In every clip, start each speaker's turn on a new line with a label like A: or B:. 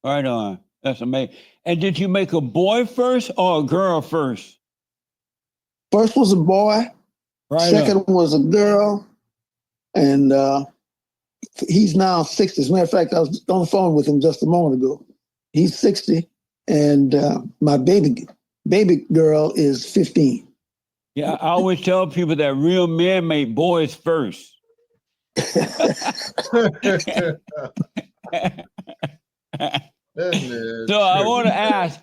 A: Right on. That's amazing. And did you make a boy first or a girl first?
B: First was a boy.
A: Right
B: Second
A: on.
B: was a girl. And he's now 60. As a matter of fact, I was on the phone with him just a moment ago. He's 60. And my baby girl is 15.
A: Yeah, I always tell people that real men make boys first. So I want to ask,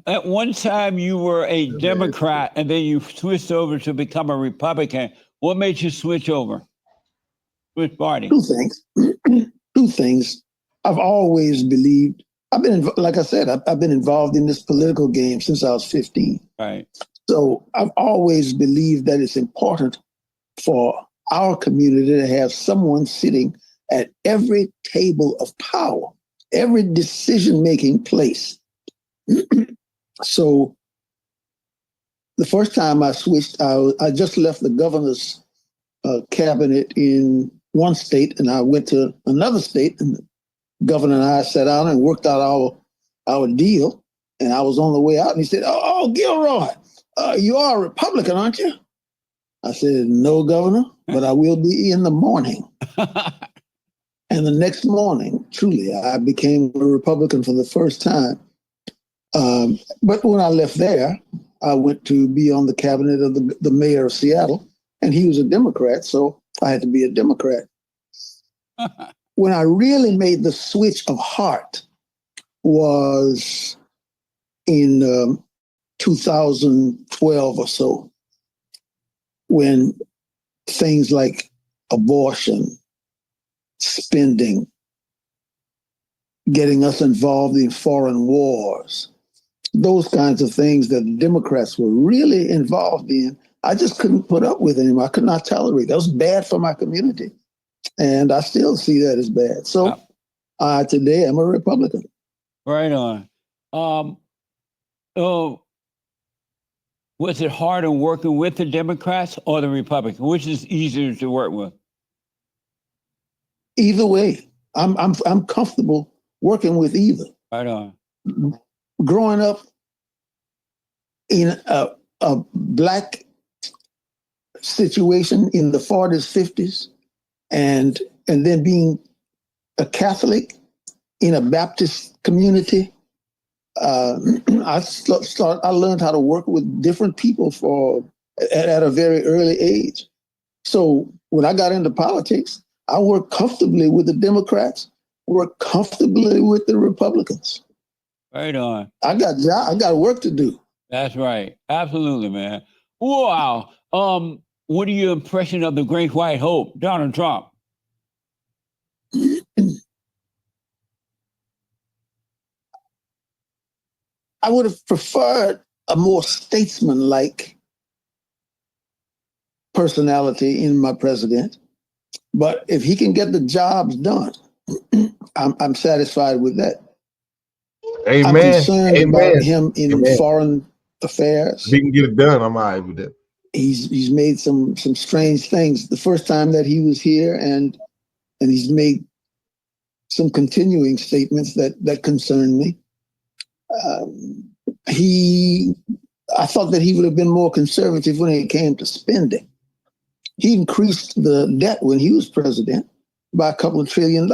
A: at one time you were a Democrat and then you switched over to become a Republican. What made you switch over? Which party?
B: Two things. Two things. I've always believed, like I said, I've been involved in this political game since I was 15.
A: Right.
B: So I've always believed that it's important for our community to have someone sitting at every table of power, every decision-making place. So the first time I switched, I just left the governor's cabinet in one state, and I went to another state, and the governor and I sat down and worked out our deal. And I was on the way out, and he said, "Oh, Gilroy, you are a Republican, aren't you?" I said, "No, Governor, but I will be in the morning." And the next morning, truly, I became a Republican for the first time. But when I left there, I went to be on the cabinet of the mayor of Seattle, and he was a Democrat, so I had to be a Democrat. When I really made the switch of heart was in 2012 or so, when things like abortion, spending, getting us involved in foreign wars, those kinds of things that the Democrats were really involved in, I just couldn't put up with anymore. I could not tolerate. That was bad for my community. And I still see that as bad. So today I'm a Republican.
A: Right on. Was it hard in working with the Democrats or the Republicans? Which is easier to work with?
B: Either way, I'm comfortable working with either.
A: Right on.
B: Growing up in a Black situation in the 40s, 50s, and then being a Catholic in a Baptist community, I learned how to work with different people at a very early age. So when I got into politics, I worked comfortably with the Democrats, worked comfortably with the Republicans.
A: Right on.
B: I got work to do.
A: That's right. Absolutely, man. Wow. What are your impression of the Great White Hope, Donald Trump?
B: I would have preferred a more statesman-like personality in my president, but if he can get the jobs done, I'm satisfied with that.
C: Amen.
B: I'm concerned about him in foreign affairs.
C: If he can get it done, I'm all right with that.
B: He's made some strange things the first time that he was here, and he's made some continuing statements that concern me. I thought that he would have been more conservative when it came to spending. He increased the debt when he was president by a couple of $1 trillion.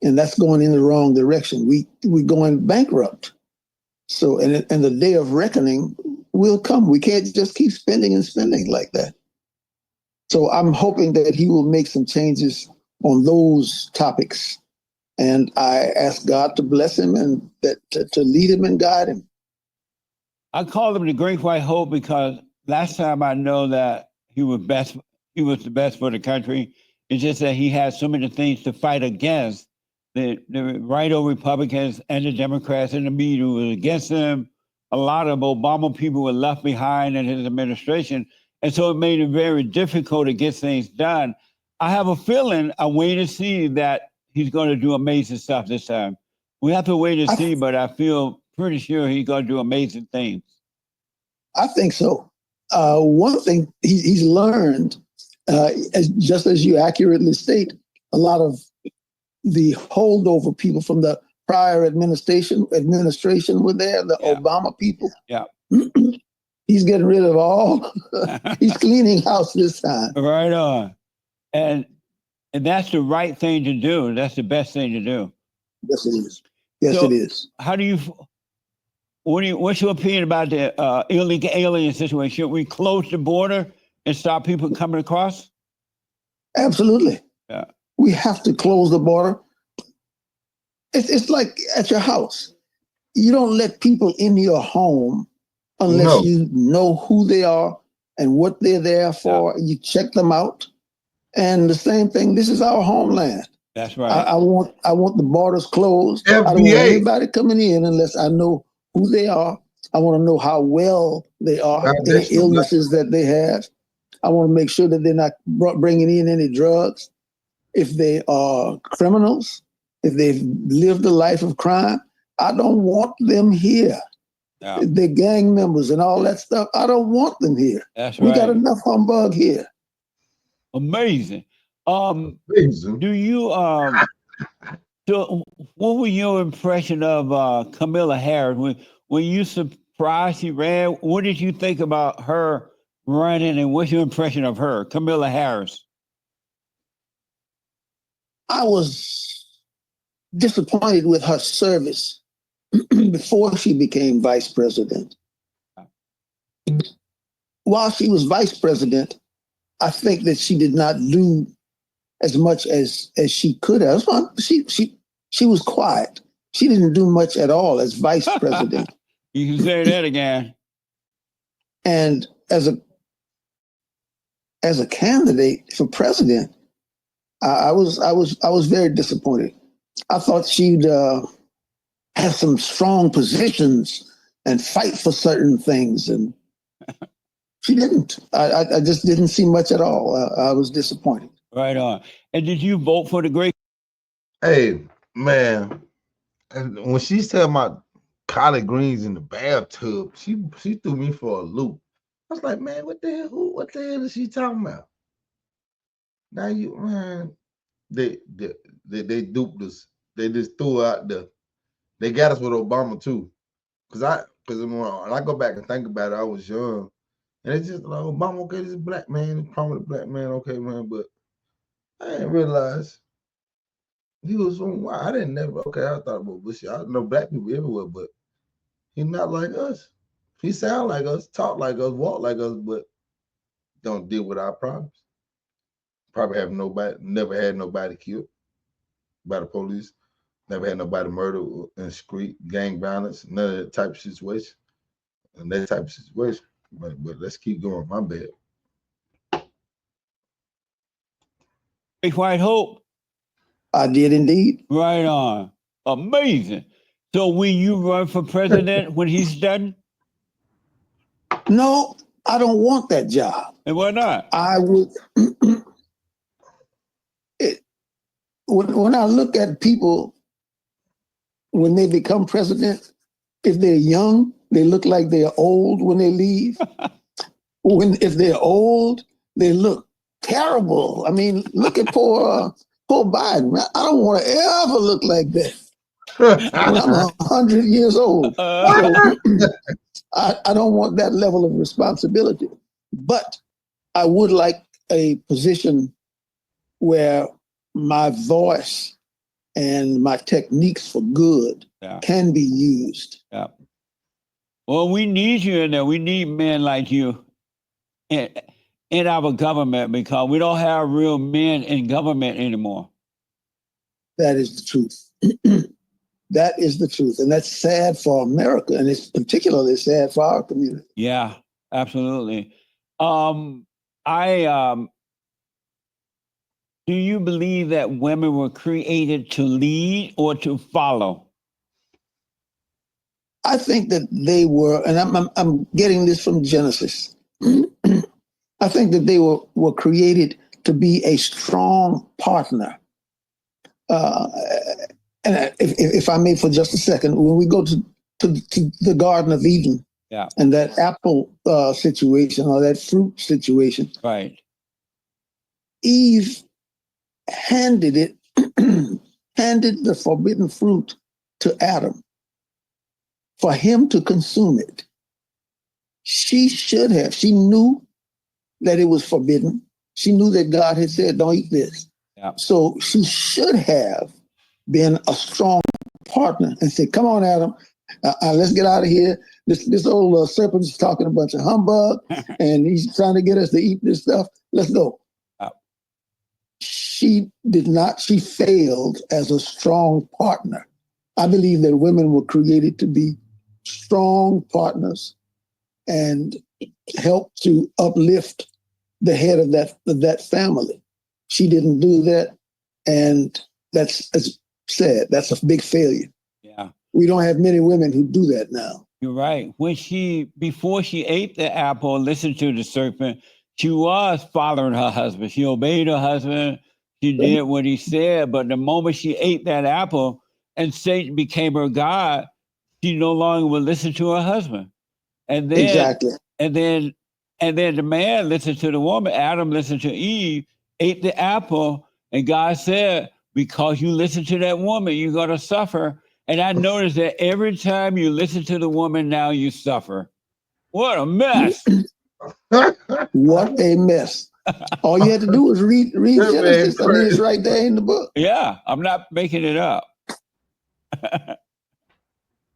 B: And that's going in the wrong direction. We're going bankrupt. So, and the day of reckoning will come. We can't just keep spending and spending like that. So I'm hoping that he will make some changes on those topics. And I ask God to bless him and to lead him and guide him.
A: I call him the Great White Hope because last time I know that he was the best for the country. It's just that he had so many things to fight against. The right-o Republicans and the Democrats and the media was against him. A lot of Obama people were left behind in his administration. And so it made it very difficult to get things done. I have a feeling, I wait to see that he's going to do amazing stuff this time. We have to wait and see, but I feel pretty sure he's going to do amazing things.
B: I think so. One thing he's learned, just as you accurately state, a lot of the holdover people from the prior administration were there, the
A: Yeah.
B: Obama people.
A: Yeah.
B: He's getting rid of all. He's cleaning house this time.
A: Right on. And that's the right thing to do. That's the best thing to do.
B: Yes, it is. Yes,
A: So,
B: it is.
A: How do you? What's your opinion about the illegal alien situation? Should we close the border and stop people coming across?
B: Absolutely.
A: Yeah.
B: We have to close the border. It's like at your house. You don't let people in your home unless
C: No.
B: you know who they are and what they're there for. You check them out. And the same thing, this is our homeland.
A: That's right.
B: I want the borders closed. I don't want
C: FBA.
B: anybody coming in unless I know who they are. I want to know how well they are, any illnesses that they have. I want to make sure that they're not bringing in any drugs. If they are criminals, if they've lived a life of crime, I don't want them here.
A: Yeah.
B: They're gang members and all that stuff. I don't want them here.
A: That's
B: We
A: right.
B: got enough humbug here.
A: Amazing.
C: Amazing.
A: Do you so what was your impression of Kamala Harris when you surprised she ran? What did you think about her running, and what's your impression of her, Kamala Harris?
B: I was disappointed with her service before she became vice president. While she was vice president, I think that she did not do as much as she could have. She was quiet. She didn't do much at all as vice president.
A: You can say that again.
B: And as a candidate for president, I was very disappointed. I thought she'd have some strong positions and fight for certain things, and she didn't. I just didn't see much at all. I was disappointed.
A: Right on. And did you vote for the great?
C: Hey, man. And when she's talking about collard greens in the bathtub, she threw me for a loop. I was like, man, what the hell is she talking about? Now they duped us. They just threw out they got us with Obama too. Because when I go back and think about it, I was young. And it's just like, Obama, okay, this is a black man, a prominent black man, okay, man, but I didn't realize he was from, I thought about Bush. I know black people everywhere, but he's not like us. He sound like us, talk like us, walk like us, but don't deal with our problems. Probably never had nobody killed by the police, never had nobody murdered in the street, gang violence, none of that type of situation. And that type of situation. But let's keep going. My bad.
A: Great White Hope?
B: I did indeed.
A: Right on. Amazing. So will you run for president when he's done?
B: No, I don't want that job.
A: And why not?
B: I would. When I look at people, when they become president, if they're young, they look like they're old when they leave. If they're old, they look terrible. I mean, look at poor Biden. I don't want to ever look like that when I'm 100 years old. So, I don't want that level of responsibility. But I would like a position where my voice and my techniques for good can be used.
A: Yeah. Well, we need you in there. We need men like you in our government because we don't have real men in government anymore.
B: That is the truth. That is the truth. And that's sad for America. And it's particularly sad for our community.
A: Yeah, absolutely. Do you believe that women were created to lead or to follow?
B: I think that they were, and I'm getting this from Genesis. I think that they were created to be a strong partner. And if I may, for just a second, when we go to the Garden of Eden, and that apple situation or that fruit situation,
A: right?
B: Eve handed the forbidden fruit to Adam for him to consume it. She knew that it was forbidden. She knew that God had said, don't eat this.
A: Yeah.
B: So she should have been a strong partner and said, come on, Adam, let's get out of here. This old serpent is talking a bunch of humbug and he's trying to get us to eat this stuff. Let's go. She did not. She failed as a strong partner. I believe that women were created to be strong partners and help to uplift the head of that family. She didn't do that, and that's sad. That's a big failure.
A: Yeah.
B: We don't have many women who do that now.
A: You're right. Before she ate the apple and listened to the serpent, she was following her husband. She obeyed her husband. She did what he said. But the moment she ate that apple and Satan became her God, she no longer would listen to her husband. And then,
B: exactly.
A: And then the man listened to the woman. Adam listened to Eve, ate the apple, and God said, because you listen to that woman, you're going to suffer. And I noticed that every time you listen to the woman, now you suffer. What a mess.
B: What a mess. All you had to do was read Genesis. I mean, it's right there in the book.
A: Yeah, I'm not making it up.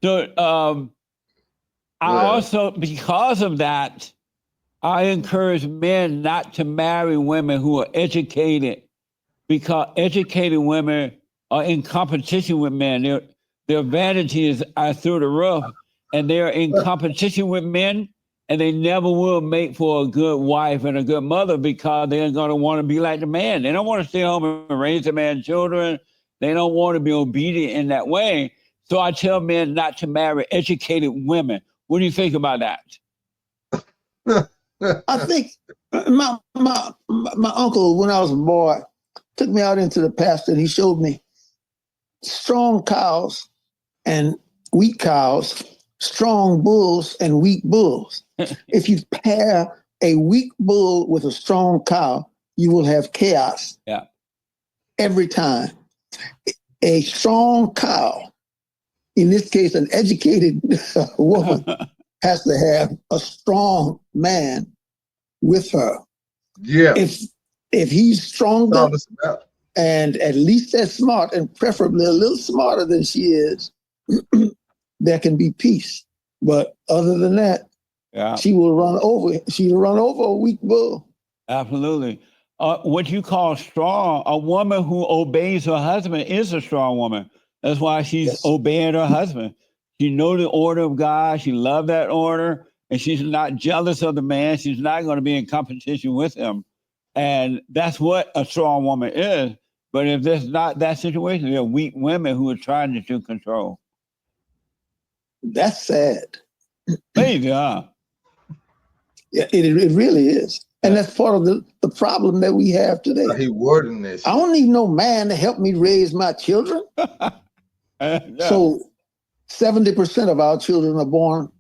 A: So I also, because of that, I encourage men not to marry women who are educated, because educated women are in competition with men. Their vanity are through the roof, and they're in competition with men, and they never will make for a good wife and a good mother because they're going to want to be like the man. They don't want to stay home and raise the man's children. They don't want to be obedient in that way. So I tell men not to marry educated women. What do you think about that?
B: I think my uncle, when I was a boy, took me out into the pasture and he showed me strong cows and weak cows, strong bulls and weak bulls. If you pair a weak bull with a strong cow, you will have chaos.
A: Yeah.
B: Every time. A strong cow, in this case, an educated woman, has to have a strong man with her.
C: Yeah.
B: If he's stronger and at least as smart and preferably a little smarter than she is, there can be peace. But other than that, she'll run over a weak bull.
A: Absolutely. What you call strong, a woman who obeys her husband is a strong woman. That's why she's obeying her husband. She knows the order of God. She loves that order, and she's not jealous of the man. She's not going to be in competition with him. And that's what a strong woman is. But if there's not that situation, there are weak women who are trying to control.
B: That's sad.
A: Maybe, huh?
B: Yeah, it really is. And that's part of the problem that we have today.
C: He wording this.
B: I don't need no man to help me raise my children. So 70% of our children are born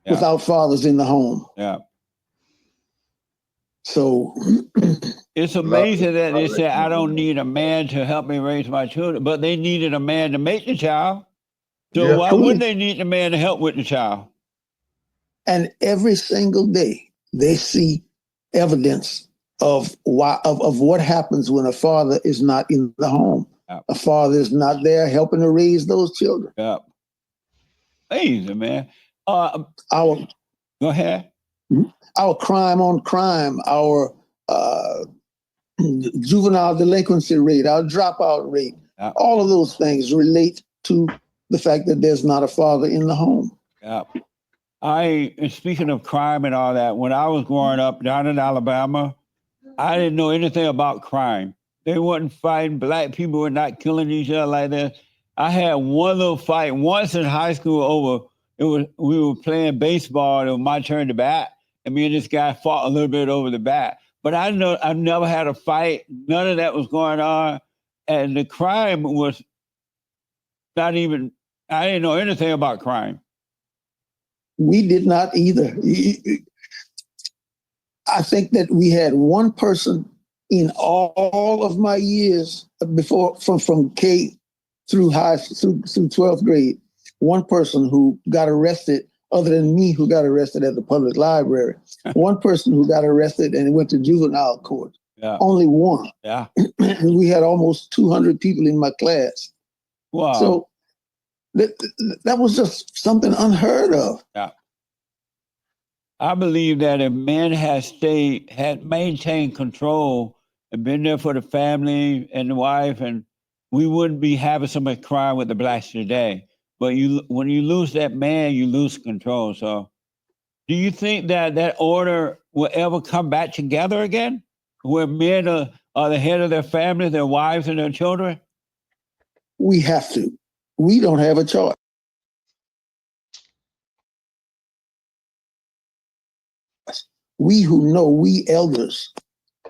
B: without fathers in the home.
A: Yeah.
B: So
A: it's amazing that they say, I don't need a man to help me raise my children, but they needed a man to make the child. So why wouldn't they need a man to help with the child?
B: And every single day they see evidence of what happens when a father is not in the home. Yep. A father is not there helping to raise those children.
A: Yep. Amazing, man.
B: Go
A: ahead.
B: Our crime on crime, our juvenile delinquency rate, our dropout rate, all of those things relate to the fact that there's not a father in the home.
A: Yeah. Speaking of crime and all that, when I was growing up down in Alabama, I didn't know anything about crime. They wasn't fighting. Black people were not killing each other like that. I had one little fight once in high school we were playing baseball. It was my turn to bat, and me and this guy fought a little bit over the bat. But I never had a fight. None of that was going on, and the crime was not even. I didn't know anything about crime.
B: We did not either. I think that we had one person in all of my years before, from K through 12th grade. One person who got arrested, other than me, who got arrested at the public library. One person who got arrested and went to juvenile court.
A: Yeah.
B: Only one.
A: Yeah.
B: And we had almost 200 people in my class.
A: Wow.
B: So that was just something unheard of.
A: Yeah. I believe that if men had maintained control and been there for the family and the wife, and we wouldn't be having so much crime with the blacks today. But when you lose that man, you lose control. So do you think that order will ever come back together again? Where men are the head of their family, their wives and their children?
B: We have to. We don't have a choice. We who know, we elders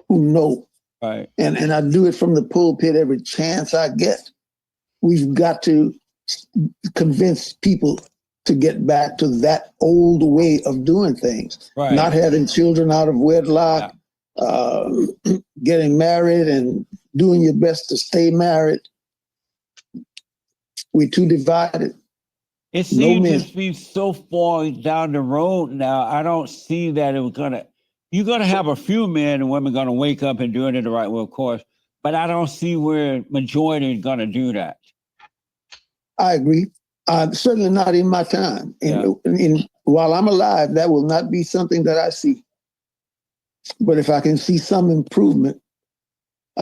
B: who know,
A: Right.
B: and I do it from the pulpit every chance I get. We've got to convince people to get back to that old way of doing things.
A: Right.
B: Not having children out of wedlock, getting married and doing your best to stay married. We're too divided.
A: It seems to be so far down the road now. I don't see that you're gonna have a few men and women gonna wake up and do it in the right way, of course, but I don't see where majority is gonna do that.
B: I agree. Certainly not in my time. While I'm alive, that will not be something that I see. But if I can see some improvement,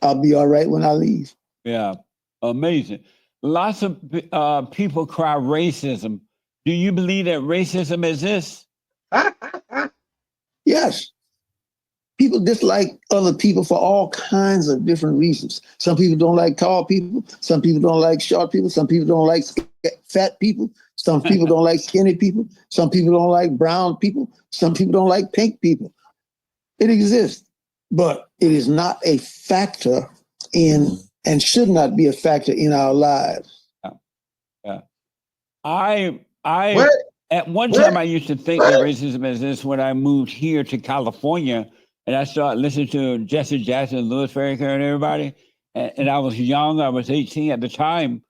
B: I'll be all right when I leave.
A: Yeah, amazing. Lots of people cry racism. Do you believe that racism exists?
B: Yes. People dislike other people for all kinds of different reasons. Some people don't like tall people. Some people don't like short people. Some people don't like fat people. Some people don't like skinny people. Some people don't like brown people. Some people don't like pink people. It exists, but it is not a factor in, and should not be a factor in our lives.
A: Yeah. At one time I used to think that racism exists when I moved here to California. And I started listening to Jesse Jackson, Louis Farrakhan, and everybody. And I was young. I was 18 at the time.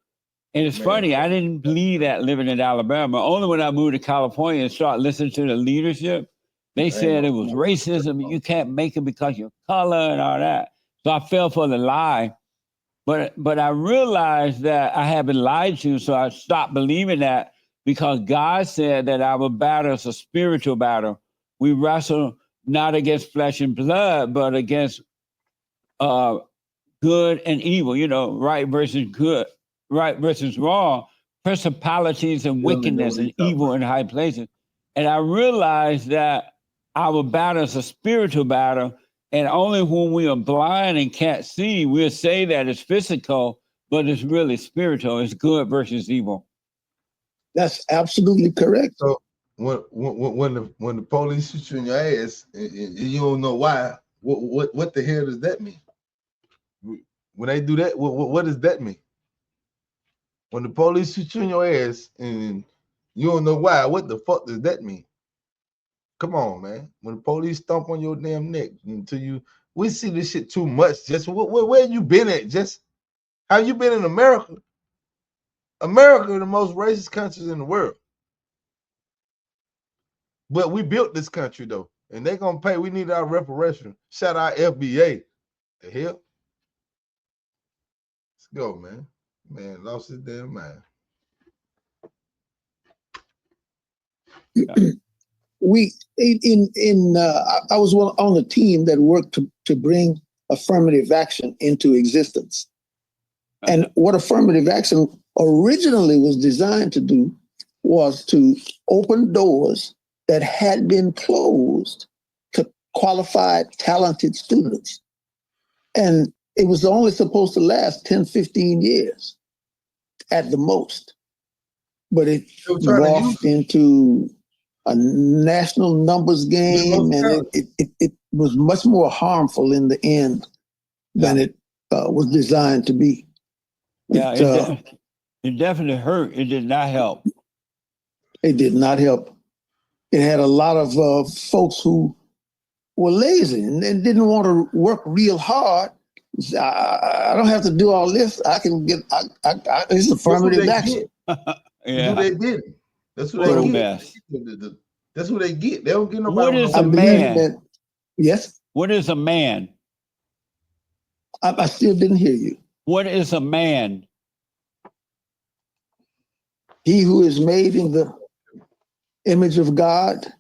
A: And it's funny, I didn't believe that living in Alabama. Only when I moved to California and started listening to the leadership, they said it was racism. You can't make it because you're color and all that. So I fell for the lie. But I realized that I had been lied to, so I stopped believing that, because God said that our battle is a spiritual battle. We wrestle not against flesh and blood, but against good and evil, right versus good, right versus wrong, principalities and wickedness and evil in high places. And I realized that our battle is a spiritual battle, and only when we are blind and can't see, we'll say that it's physical, but it's really spiritual. It's good versus evil.
B: That's absolutely correct.
C: So when the police shoot you in your ass and you don't know why, what the hell does that mean? When they do that, what does that mean? When the police shoot you in your ass and you don't know why, what the fuck does that mean? Come on, man. When the police stomp on your damn neck until we see this shit too much. Just where you been at? Just how you been in America? America is the most racist countries in the world. But we built this country though, and they're gonna pay. We need our reparation. Shout out FBA. The hell? Let's go, man. Man, lost his damn mind.
B: I was on the team that worked to bring affirmative action into existence. And what affirmative action originally was designed to do was to open doors that had been closed to qualified, talented students. And it was only supposed to last 10, 15 years at the most. But it morphed into a national numbers game, and it was much more harmful in the end than it was designed to be.
A: It definitely hurt. It did not help.
B: It did not help. It had a lot of folks who were lazy and didn't want to work real hard, I don't have to do all this. I can get. It's affirmative action.
C: That's who they did. That's who
A: What a
C: they get.
A: mess.
C: That's who they get. They don't get nobody.
A: What is
B: I
A: a
B: believe
A: man?
B: that. Yes,
A: What is a man?
B: I still didn't hear you.
A: What is a man?
B: He who is made in the image of God,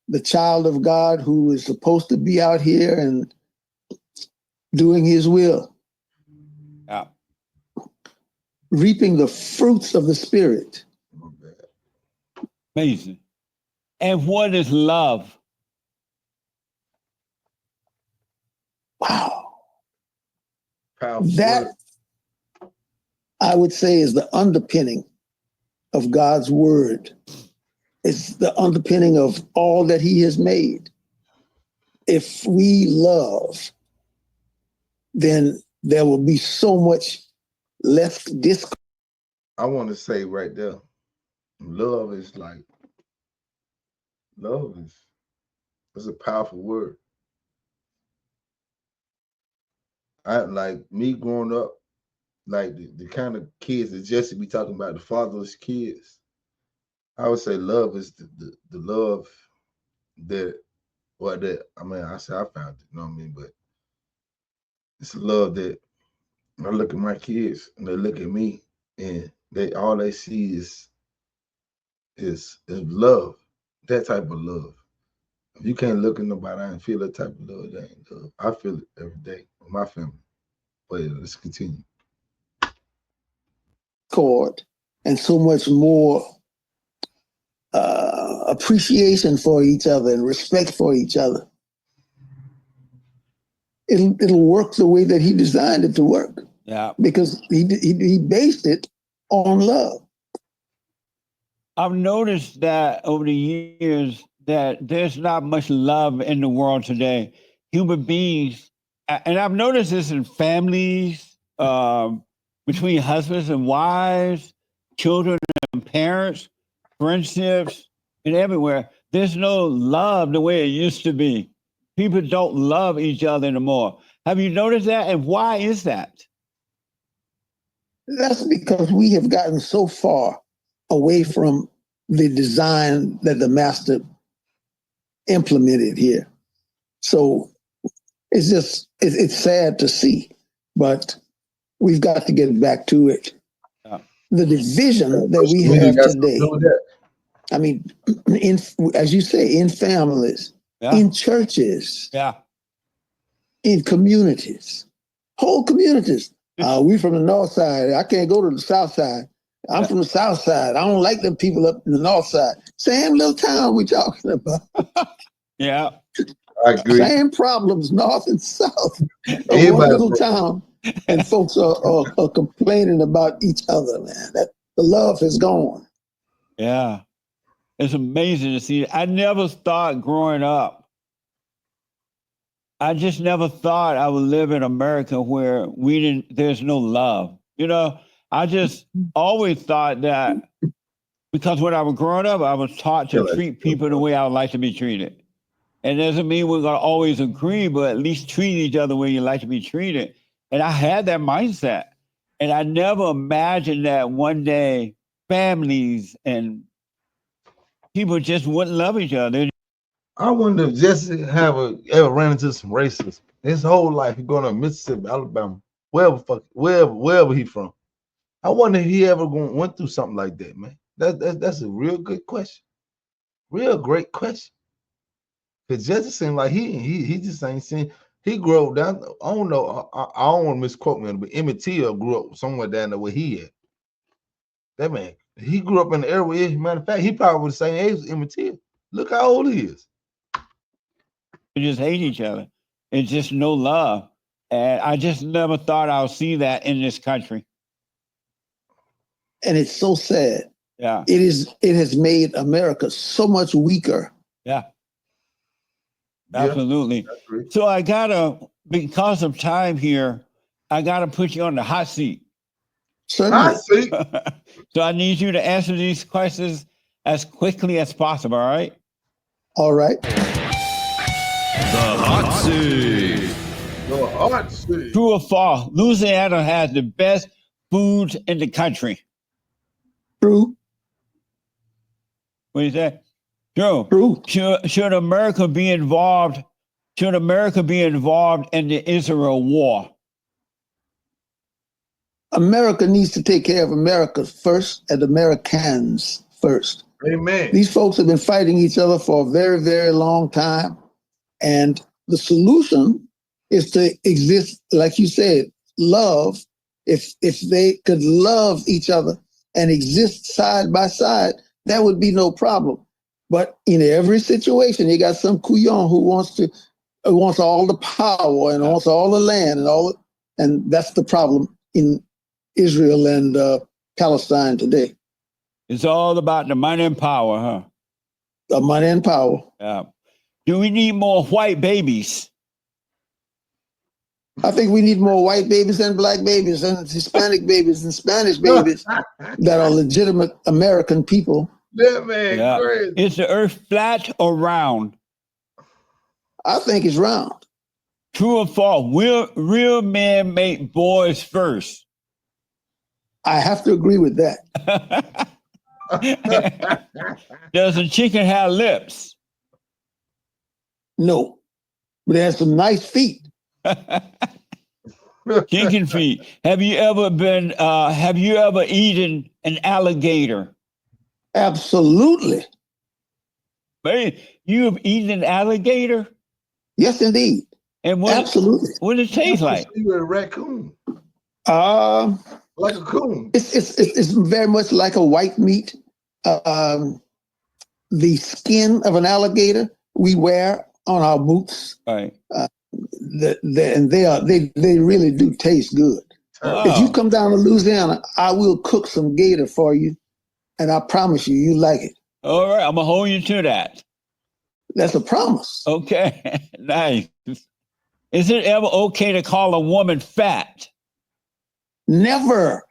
B: the child of God, who is supposed to be out here and doing His will,
A: Yeah.
B: reaping the fruits of the Spirit.
A: Amazing. And what is love?
B: Wow.
C: Powerful
B: That,
C: word.
B: I would say, is the underpinning of God's word. It's the underpinning of all that He has made. If we love, then there will be so much less discord.
C: I want to say right there, love is a powerful word. I like me growing up, like the kind of kids that Jesse be talking about, the fatherless kids. I would say love is the love that, I say I found it, you know what I mean? But it's a love that I look at my kids and they look at me and all they see is love, that type of love. If you can't look at nobody and feel that type of love, that ain't love. I feel it every day with my family. But yeah, let's continue.
B: And so much more appreciation for each other and respect for each other. It'll work the way that He designed it to work.
A: Yeah.
B: Because he based it on love.
A: I've noticed that over the years that there's not much love in the world today. Human beings, and I've noticed this in families, between husbands and wives, children and parents, friendships, and everywhere. There's no love the way it used to be. People don't love each other anymore. Have you noticed that? And why is that?
B: That's because we have gotten so far away from the design that the master implemented here. So it's sad to see, but we've got to get back to it.
A: Yeah.
B: The division that we have today, I mean, as you say, in families,
A: Yeah.
B: in churches,
A: Yeah.
B: in communities, whole communities. We from the north side. I can't go to the south side. I'm from the south side. I don't like them people up in the north side. Same little town we talking about.
A: Yeah.
C: I agree.
B: Same problems, north and south. One little town, and folks are complaining about each other, man. That the love is gone.
A: Yeah. It's amazing to see. I never thought growing up, I just never thought I would live in America where there's no love. You know, I just always thought that because when I was growing up, I was taught to treat people the way I would like to be treated. It doesn't mean we're going to always agree, but at least treat each other the way you like to be treated. And I had that mindset. And I never imagined that one day families and people just wouldn't love each other.
C: I wonder if Jesse ever ran into some racists. His whole life, he going to Mississippi, Alabama, wherever he from. I wonder if he ever went through something like that, man. That's a real good question. Real great question. Because Jesse seemed like he just ain't seen. He grew up down. I don't know. I don't want to misquote me, but Emmett Till grew up somewhere down there where he at. That man, he grew up in the area. Matter of fact, he probably was the same age as Emmett Till. Look how old he is.
A: They just hate each other. It's just no love. And I just never thought I would see that in this country.
B: And it's so sad.
A: Yeah.
B: It has made America so much weaker.
A: Yeah. Absolutely. Yeah, so because of time here, I gotta put you on the hot seat.
B: Certainly.
C: Hot seat.
A: So I need you to answer these questions as quickly as possible, all right?
B: All right.
D: The hot seat.
C: Your heart sick.
A: True or false? Louisiana has the best foods in the country.
B: True.
A: What do you say? True.
B: True.
A: Should America be involved? Should America be involved in the Israel war?
B: America needs to take care of America first and Americans first.
C: Amen.
B: These folks have been fighting each other for a very, very long time. And the solution is to exist, like you said, love. If they could love each other and exist side by side, that would be no problem. But in every situation, you got some couillon who wants all the power and wants all the land and that's the problem in Israel and Palestine today.
A: It's all about the money and power, huh?
B: The money and power.
A: Yeah. Do we need more white babies?
B: I think we need more white babies and black babies and Hispanic babies and Spanish babies that are legitimate American people.
C: That man crazy.
A: Is the earth flat or round?
B: I think it's round.
A: True or false? Will real men make boys first?
B: I have to agree with that.
A: Does a chicken have lips?
B: No, but it has some nice feet.
A: Chicken feet. Have you ever eaten an alligator?
B: Absolutely.
A: Man, you have eaten an alligator?
B: Yes, indeed.
A: And
B: absolutely.
A: What does it taste like?
C: You're a raccoon.
B: Like
C: a coon.
B: It's very much like a white meat. The skin of an alligator we wear on our boots.
A: Right.
B: And they really do taste good.
A: Wow.
B: If you come down to Louisiana, I will cook some gator for you, and I promise you like it.
A: All right, I'm gonna hold you to that.
B: That's a promise.
A: Okay, nice. Is it ever okay to call a woman fat?
B: Never.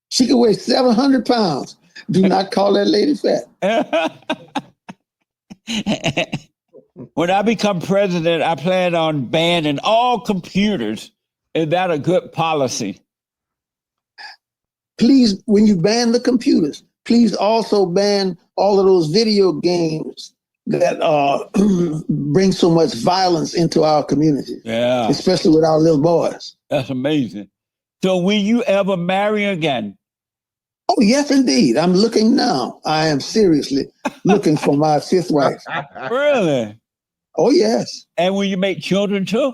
B: She can weigh 700 pounds. Do not call that lady fat.
A: When I become president, I plan on banning all computers. Is that a good policy?
B: Please, when you ban the computers, please also ban all of those video games that bring so much violence into our community.
A: Yeah.
B: Especially with our little boys.
A: That's amazing. So will you ever marry again?
B: Oh, yes, indeed. I'm looking now. I am seriously looking for my fifth wife.
A: Really?
B: Oh, yes.
A: And will you make children too?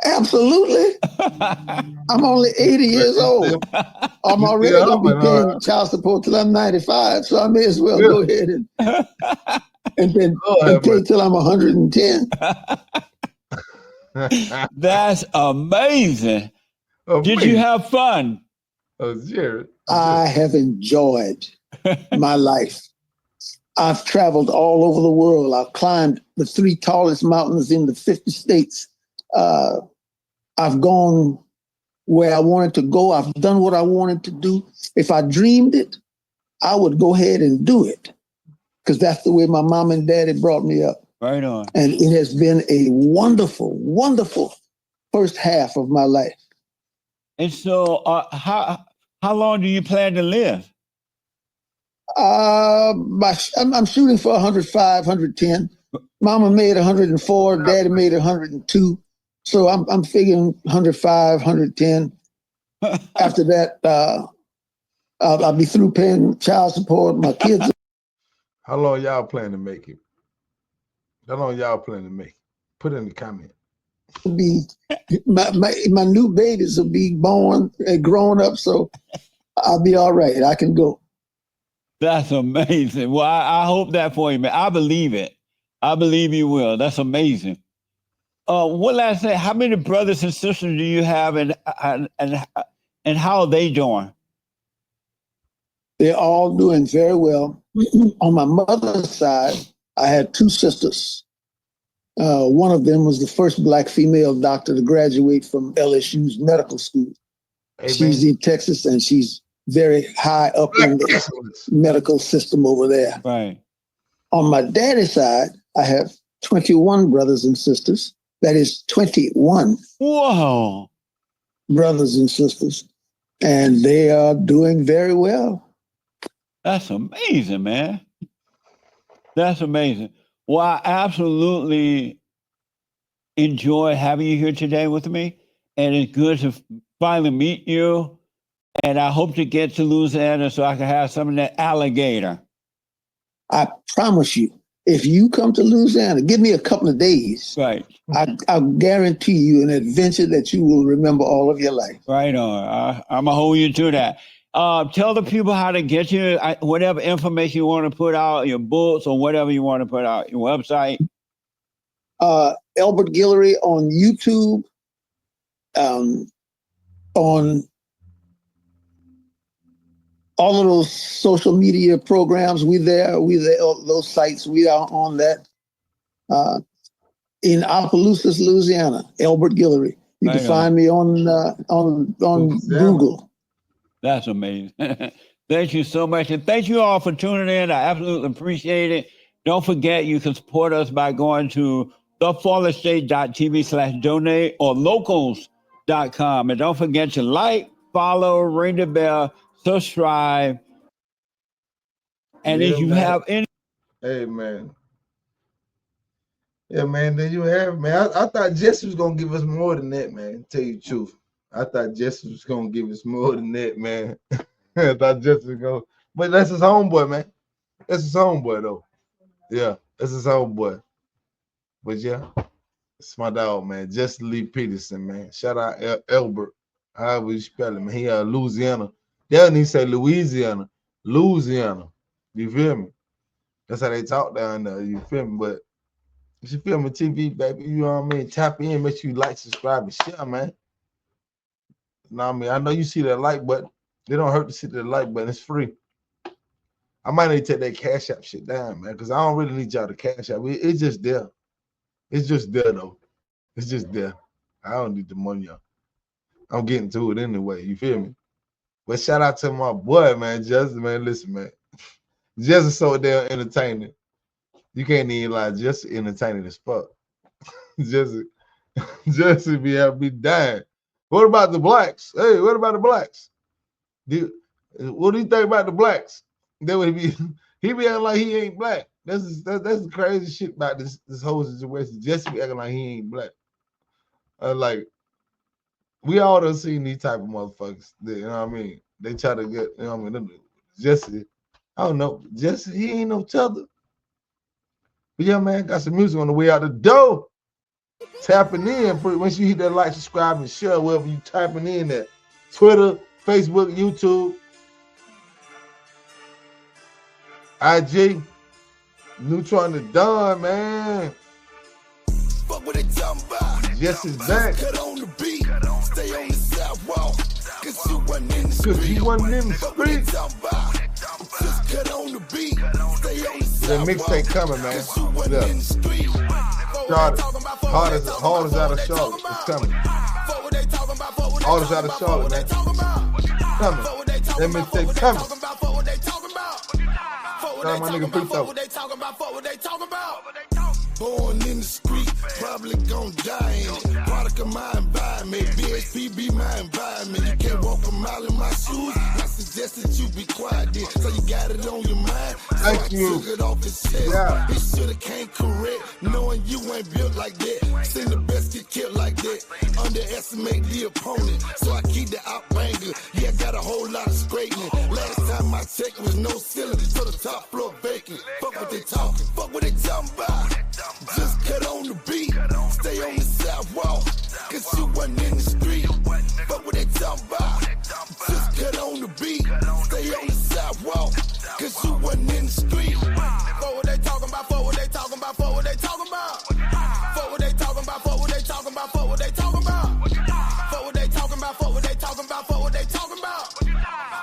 B: Absolutely. I'm only 80 years old. I'm already going to be paying child support till I'm 95, so I may as well go ahead and pay till I'm 110.
A: That's amazing. Did you have fun?
B: I have enjoyed my life. I've traveled all over the world. I've climbed the 3 tallest mountains in the 50 states. I've gone where I wanted to go. I've done what I wanted to do. If I dreamed it, I would go ahead and do it, because that's the way my mom and daddy brought me up.
A: Right on.
B: And it has been a wonderful, wonderful first half of my life.
A: And so how long do you plan to live?
B: I'm shooting for 105, 110. Mama made 104, daddy made 102. So I'm figuring 105, 110. After that, I'll be through paying child support. My kids.
C: How long y'all plan to make it? How long y'all plan to make it? Put it in the comment.
B: My new babies will be born and grown up, so I'll be all right. I can go.
A: That's amazing. Well, I hope that for you, man. I believe it. I believe you will. That's amazing. One last thing. How many brothers and sisters do you have, and how are they doing?
B: They're all doing very well. On my mother's side, I had 2 sisters. One of them was the first Black female doctor to graduate from LSU's medical school. Amen. She's in Texas, and she's very high up in the medical system over there.
A: Right.
B: On my daddy's side, I have 21 brothers and sisters. That is 21
A: Whoa.
B: brothers and sisters. And they are doing very well.
A: That's amazing, man. That's amazing. Well, I absolutely enjoy having you here today with me. And it's good to finally meet you. And I hope to get to Louisiana so I can have some of that alligator.
B: I promise you, if you come to Louisiana, give me a couple of days.
A: Right.
B: I'll guarantee you an adventure that you will remember all of your life.
A: Right on. I'm going to hold you to that. Tell the people how to get you, whatever information you want to put out, your books or whatever you want to put out, your website.
B: Elbert Guillory on YouTube, on all of those social media programs. We there, those sites, we are on that. In Opelousas, Louisiana, Elbert Guillory. You can find me on Google.
A: That's amazing. Thank you so much. And thank you all for tuning in. I absolutely appreciate it. Don't forget, you can support us by going to thefallerstate.tv/donate or locals.com. And don't forget to like, follow, ring the bell, subscribe. And if you have any...
C: Hey, man. Yeah, man, there you have it, man. I thought Jesse was going to give us more than that, man, tell you the truth. I thought Jesse was going to give us more than that, man. I thought Jesse was going to... But that's his homeboy, man. That's his homeboy, though. Yeah, that's his homeboy. But, yeah, it's my dog, man. Jesse Lee Peterson, man. Shout out Elbert. However you spell it, man. He Louisiana. They don't even say Louisiana. Louisiana. You feel me? That's how they talk down there. You feel me? But if you feel me, TV, baby, you know what I mean? Tap in, make sure you like, subscribe, and share, man. You know what I mean? I know you see that like button. They don't hurt to see the like button. It's free. I might need to take that Cash App shit down, man, because I don't really need y'all to Cash App. It's just there. It's just there, though. It's just there. I don't need the money, y'all. I'm getting to it anyway. You feel me? But shout out to my boy, man, Jesse, man. Listen, man. Jesse's so damn entertaining. You can't even lie. Jesse entertaining as fuck. Jesse be having me dying. What about the blacks? Hey, what about the blacks? What do you think about the blacks? That would he be acting like he ain't black. That's the crazy shit about this whole situation. Jesse be acting like he ain't black. Like we all done seen these type of motherfuckers. You know what I mean? They try to get, you know what I mean? Jesse, I don't know. Jesse, he ain't no tether. But yeah, man, got some music on the way out the door. Tapping in. Once you hit that like, subscribe, and share wherever you typing in at. Twitter, Facebook, YouTube, IG, Neutron the Don, man.
D: Fuck what they talking about.
C: Jesse's back.
D: Cut on the beat. Stay on the sidewalk. Cause you wasn't in the
C: Cause
D: street.
C: you wasn't in the
D: Fuck what they
C: street.
D: talking about. Just cut on the beat. Stay on the
C: That
D: sidewalk.
C: mixtape coming, man.
D: Cause you wasn't
C: Yeah.
D: in the street.
C: Hard as out of Charlotte. It's coming. All this out of Charlotte, man. Coming. That mixtape coming. Shout out my nigga Preto.
D: Born in the street, probably gon' die in it. Product of my environment, BSP be my environment. You can't walk a mile in my shoes. I suggest that you be quiet then, so you got it on your mind. So
C: Thank you.
D: Took it off his chest.
C: Yeah.
D: He shoulda came correct, knowing you ain't built like that. Seen the best get killed like that. Underestimate the opponent, so I keep the outbanger. Yeah, got a whole lot of straightening. Last time I checked was no ceiling, so the top floor vacant. Fuck what they talking, fuck what they talking about. Just cut on the beat, stay on the sidewalk, cause you wasn't in the street. Fuck what they talking about. Just cut on the beat, stay on the sidewalk, cause you wasn't in the street. Fuck what they talking about, fuck what they talking about, fuck what they talking about. Fuck what they talking about, fuck what they talking about, fuck what they talking about. Fuck what they talking about, fuck what they talking about, fuck what they talking about.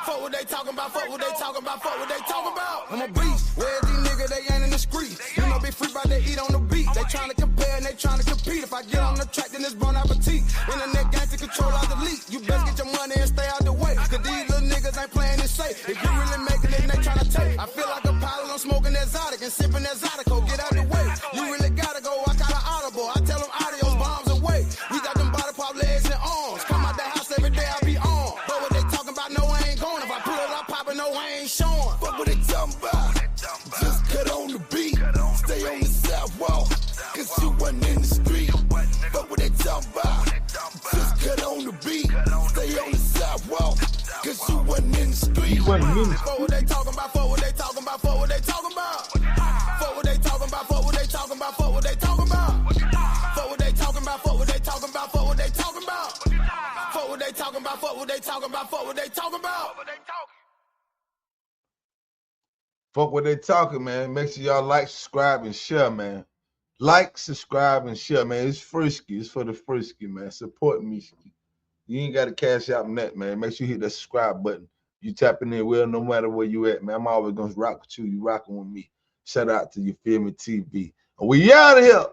D: Fuck what they talking about, fuck what they talking about, fuck what they talking about. I'm a beast, where's these niggas, they ain't in the street. You know be free by they eat on the beat. They tryna compare and they tryna compete. If I get on the track, then it's bon appetit. Internet gangster control out the leak. You best get your money and stay out the way. Cause these little niggas ain't playing it safe. If you really make it, then they tryna take. I feel like a pilot, I'm smoking exotic and sipping exotico. Get out the way. You really gotta go
C: He wasn't minister.
D: For what they talking about, for what they talking about, for what they talking about. For what they talking about, for what they talking about, for what they talking about. For what they talking about, for what they talking about, for what they talking about. For what they talking about, for what they talking about, for what they talking about.
C: Fuck what they talking, man. Make sure y'all like, subscribe, and share, man. Like, subscribe, and share, man. It's frisky. It's for the frisky, man. Support me. You ain't got to cash out net, man. Make sure you hit that subscribe button. You tapping in well, no matter where you at, man. I'm always gonna rock with you. You rocking with me. Shout out to You Feel Me TV. And we out of here.